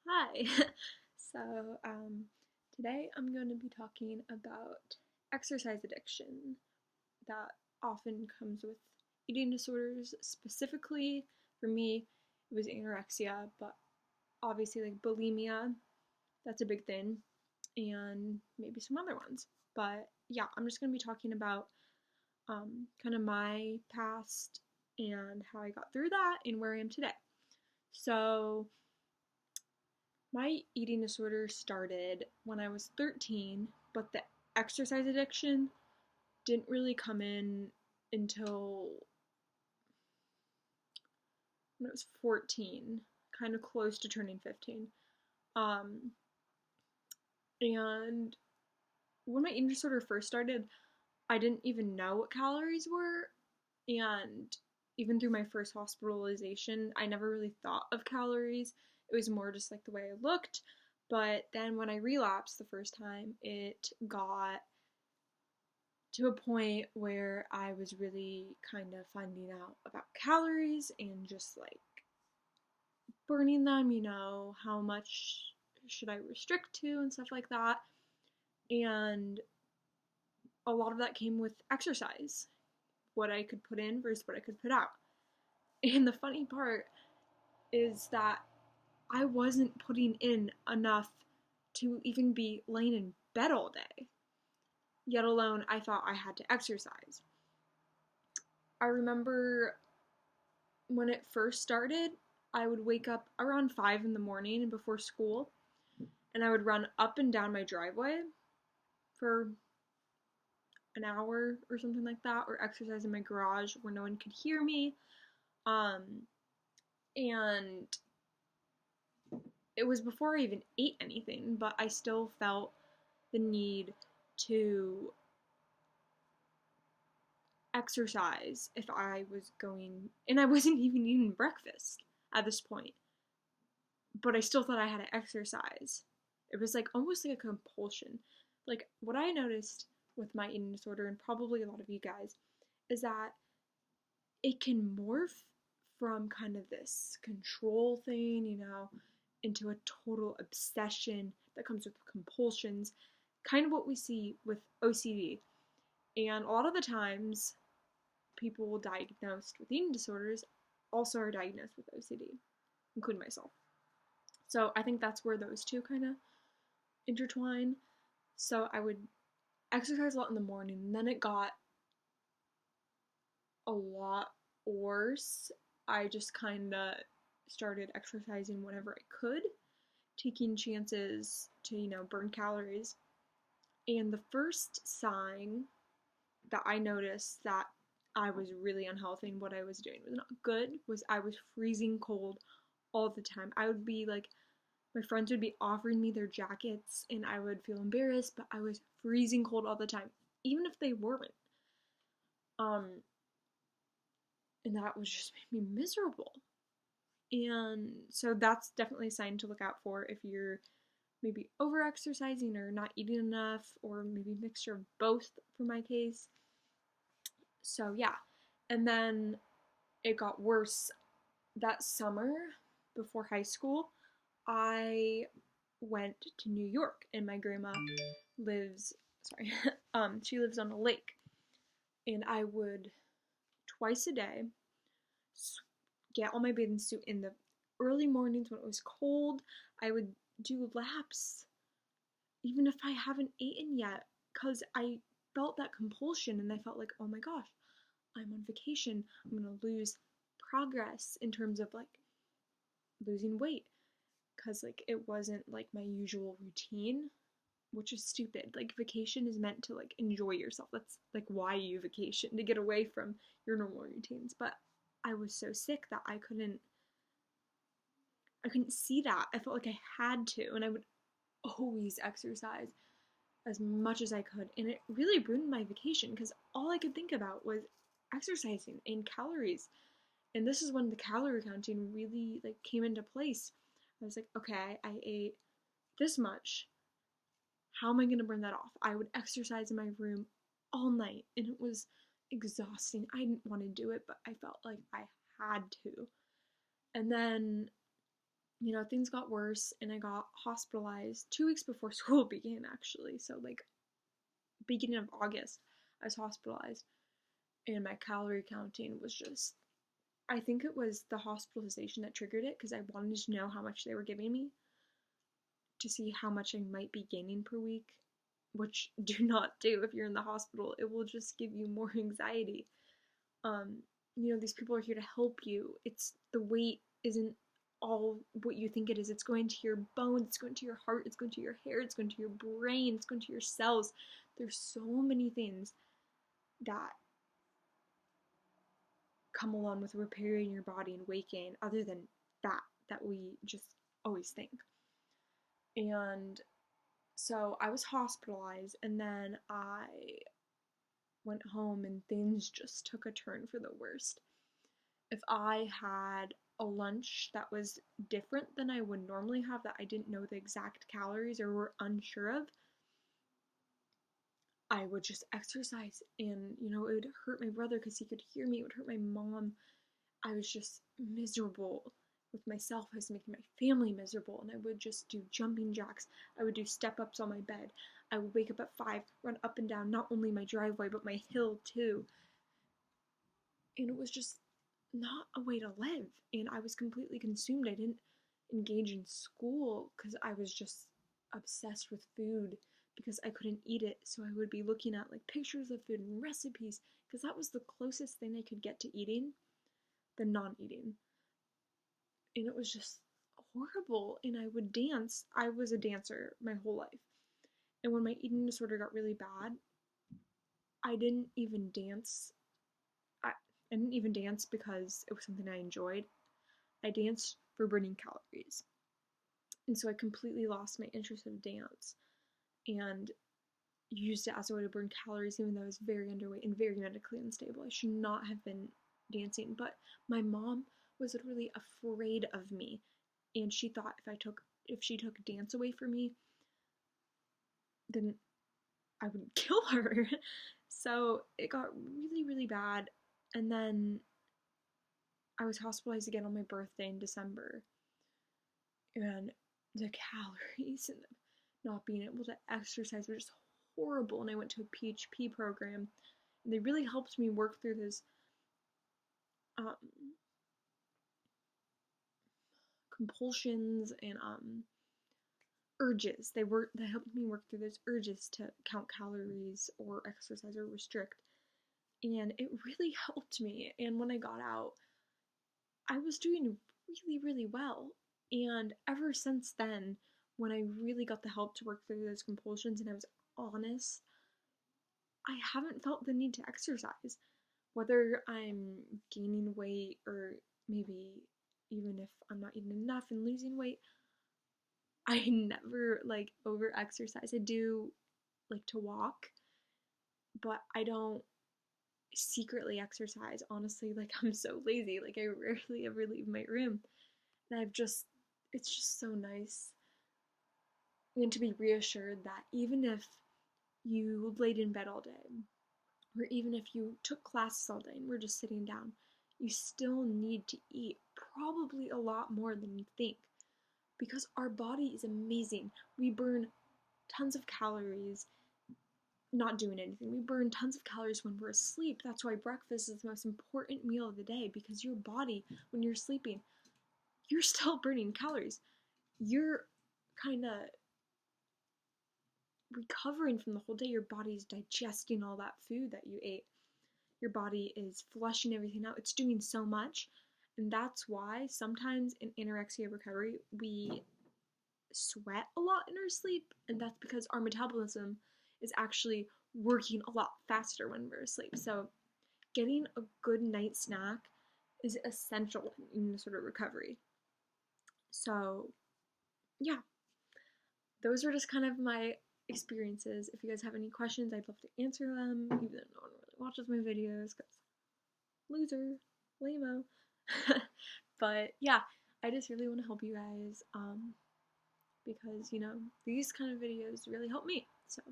Hi. So, today I'm going to be talking about exercise addiction that often comes with eating disorders. Specifically, for me, it was anorexia, but obviously, like bulimia, that's a big thing, and maybe some other ones. But yeah, I'm just going to be talking about kind of my past and how I got through that and where I am today. So, my eating disorder started when I was 13, but the exercise addiction didn't really come in until when I was 14, kind of close to turning 15. Um, and when my eating disorder first started, I didn't even know what calories were. And even through my first hospitalization, I never really thought of calories. It was more just like the way I looked. But then when I relapsed the first time, it got to a point where I was really kind of finding out about calories and just like burning them, how much should I restrict to and stuff like that. And a lot of that came with exercise, what I could put in versus what I could put out. And the funny part is that I wasn't putting in enough to even be laying in bed all day, yet alone I thought I had to exercise. I remember when it first started, I would wake up around 5 in the morning before school, and I would run up and down my driveway for an hour or something like that, or exercise in my garage where no one could hear me. Um, and it was before I even ate anything, but I still felt the need to exercise if I was going, and I wasn't even eating breakfast at this point, but I still thought I had to exercise. It was like almost like a compulsion. Like what I noticed with my eating disorder, and probably a lot of you guys, is that it can morph from kind of this control thing, into a total obsession that comes with compulsions, kind of what we see with OCD. And a lot of the times, people diagnosed with eating disorders also are diagnosed with OCD, including myself. So I think that's where those two kind of intertwine. So I would exercise a lot in the morning, and then it got a lot worse. I just kind of started exercising whenever I could, taking chances to, burn calories. And the first sign that I noticed that I was really unhealthy and what I was doing was not good was I was freezing cold all the time. I would be like, my friends would be offering me their jackets and I would feel embarrassed, but I was freezing cold all the time, even if they weren't. Um, and that was just made me miserable. And so that's definitely a sign to look out for if you're maybe over exercising or not eating enough, or maybe a mixture of both for my case. So yeah. And then it got worse that summer before high school. I went to New York and my grandma lives sorry, she lives on a lake. And I would twice a day get on my bathing suit in the early mornings when it was cold. I would do laps even if I haven't eaten yet because I felt that compulsion and I felt like, oh my gosh, I'm on vacation. I'm gonna lose progress in terms of like losing weight because like it wasn't like my usual routine, which is stupid. Like vacation is meant to like enjoy yourself. That's like why you vacation, to get away from your normal routines. But I was so sick that I couldn't see that. I felt like I had to, and I would always exercise as much as I could, and it really ruined my vacation because all I could think about was exercising and calories. And this is when the calorie counting really like came into place. I was like, okay, I ate this much. How am I going to burn that off? I would exercise in my room all night, and it was exhausting. I didn't want to do it, but I felt like I had to. And then things got worse and I got hospitalized 2 weeks before school began, actually. So, like, beginning of August, I was hospitalized, and my calorie counting was just, I think it was the hospitalization that triggered it because I wanted to know how much they were giving me to see how much I might be gaining per week, which do not do if you're in the hospital. It will just give you more anxiety. Um, these people are here to help you. It's the weight isn't all what you think it is. It's going to your bones, it's going to your heart, it's going to your hair, it's going to your brain, it's going to your cells. There's so many things that come along with repairing your body and weight gain other than that we just always think. And so I was hospitalized, and then I went home and things just took a turn for the worst. If I had a lunch that was different than I would normally have, that I didn't know the exact calories or were unsure of, I would just exercise, and it would hurt my brother because he could hear me. It would hurt my mom. I was just miserable with myself. I was making my family miserable, and I would just do jumping jacks. I would do step ups on my bed. I would wake up at 5, run up and down not only my driveway but my hill too. And it was just not a way to live. And I was completely consumed. I didn't engage in school because I was just obsessed with food because I couldn't eat it. So I would be looking at like pictures of food and recipes because that was the closest thing I could get to eating than non-eating. And it was just horrible. And I would dance. I was a dancer my whole life. And when my eating disorder got really bad, I didn't even dance. I didn't even dance because it was something I enjoyed. I danced for burning calories. And so I completely lost my interest in dance and used it as a way to burn calories, even though I was very underweight and very medically unstable. I should not have been dancing, but my mom was literally afraid of me, and she thought if she took dance away from me, then I would kill her. So it got really, really bad, and then I was hospitalized again on my birthday in December, and the calories and not being able to exercise were just horrible. And I went to a PHP program, and they really helped me work through this compulsions and urges. They helped me work through those urges to count calories or exercise or restrict, and it really helped me. And when I got out, I was doing really, really well. And ever since then, when I really got the help to work through those compulsions and I was honest, I haven't felt the need to exercise. Whether I'm gaining weight or maybe even if I'm not eating enough and losing weight, I never like over exercise. I do like to walk, but I don't secretly exercise. Honestly, like I'm so lazy. Like I rarely ever leave my room. And it's just so nice. And to be reassured that even if you laid in bed all day, or even if you took classes all day and we're just sitting down, you still need to eat probably a lot more than you think. Because our body is amazing. We burn tons of calories not doing anything. We burn tons of calories when we're asleep. That's why breakfast is the most important meal of the day, because your body, when you're sleeping, you're still burning calories. You're kind of recovering from the whole day. Your body's digesting all that food that you ate. Your body is flushing everything out. It's doing so much. And that's why sometimes in anorexia recovery, we sweat a lot in our sleep. And that's because our metabolism is actually working a lot faster when we're asleep. So getting a good night snack is essential in this sort of recovery. So yeah, those are just kind of my experiences. If you guys have any questions, I'd love to answer them, even though no one really watches my videos, because loser, lame-o. But yeah, I just really want to help you guys, because, these kind of videos really help me. So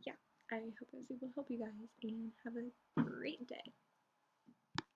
yeah, I hope I was able to help you guys, and have a great day.